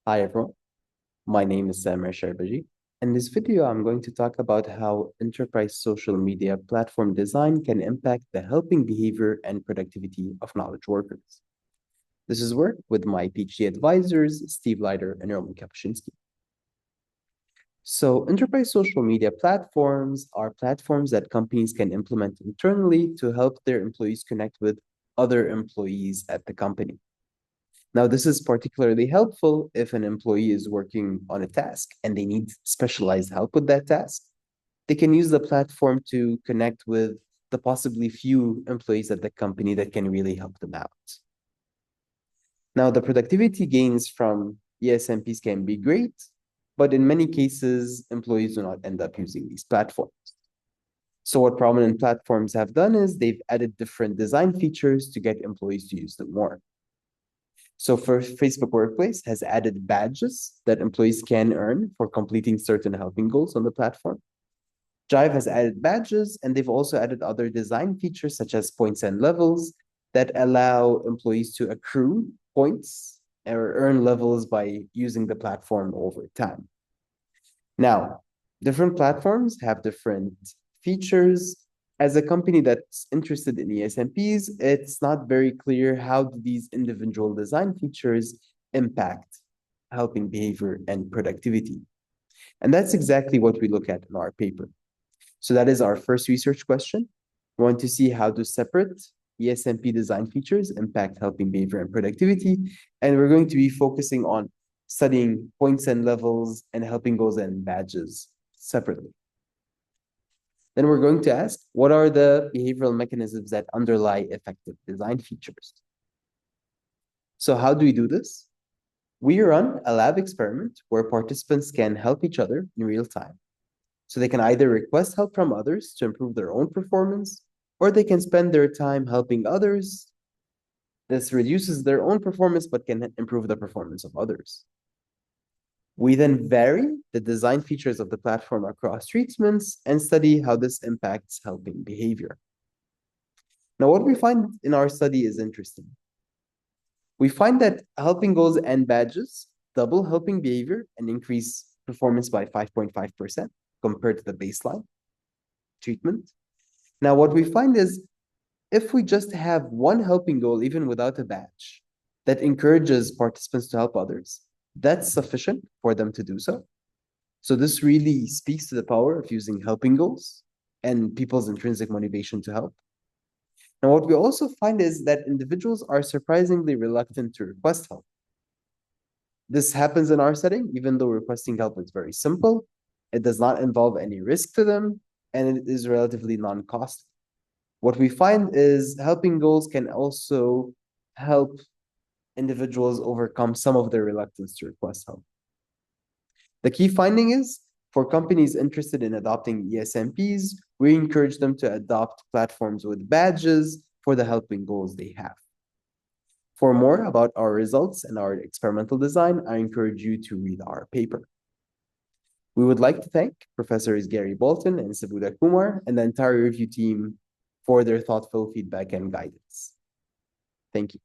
Hi everyone, my name is Samer Sharbaji. In this video, I'm going to talk about how enterprise social media platform design can impact the helping behavior and productivity of knowledge workers. This is work with my PhD advisors, Steve Leiter and Roman Kapuscinski. So enterprise social media platforms are platforms that companies can implement internally to help their employees connect with other employees at the company. Now, this is particularly helpful if an employee is working on a task and they need specialized help with that task. They can use the platform to connect with the possibly few employees at the company that can really help them out. Now, the productivity gains from ESMPs can be great, but in many cases, employees do not end up using these platforms. So what prominent platforms have done is they've added different design features to get employees to use them more. So for Facebook Workplace has added badges that employees can earn for completing certain helping goals on the platform. Jive has added badges, and they've also added other design features such as points and levels that allow employees to accrue points or earn levels by using the platform over time. Now, different platforms have different features. As a company that's interested in ESMPs, it's not very clear how these individual design features impact helping behavior and productivity. And that's exactly what we look at in our paper. So that is our first research question. We want to see how do separate ESMP design features impact helping behavior and productivity. And we're going to be focusing on studying points and levels and helping goals and badges separately. Then we're going to ask, what are the behavioral mechanisms that underlie effective design features? So how do we do this? We run a lab experiment where participants can help each other in real time. So they can either request help from others to improve their own performance, or they can spend their time helping others. This reduces their own performance, but can improve the performance of others. We then vary the design features of the platform across treatments and study how this impacts helping behavior. Now, what we find in our study is interesting. We find that helping goals and badges double helping behavior and increase performance by 5.5% compared to the baseline treatment. Now, what we find is if we just have one helping goal, even without a badge, that encourages participants to help others, that's sufficient for them to do so. So this really speaks to the power of using helping goals and people's intrinsic motivation to help. And what we also find is that individuals are surprisingly reluctant to request help. This happens in our setting, even though requesting help is very simple, it does not involve any risk to them, and it is relatively non-costly. What we find is helping goals can also help individuals overcome some of their reluctance to request help. The key finding is for companies interested in adopting ESMPs, we encourage them to adopt platforms with badges for the helping goals they have. For more about our results and our experimental design, I encourage you to read our paper. We would like to thank Professors Gary Bolton and Subodha Kumar and the entire review team for their thoughtful feedback and guidance. Thank you.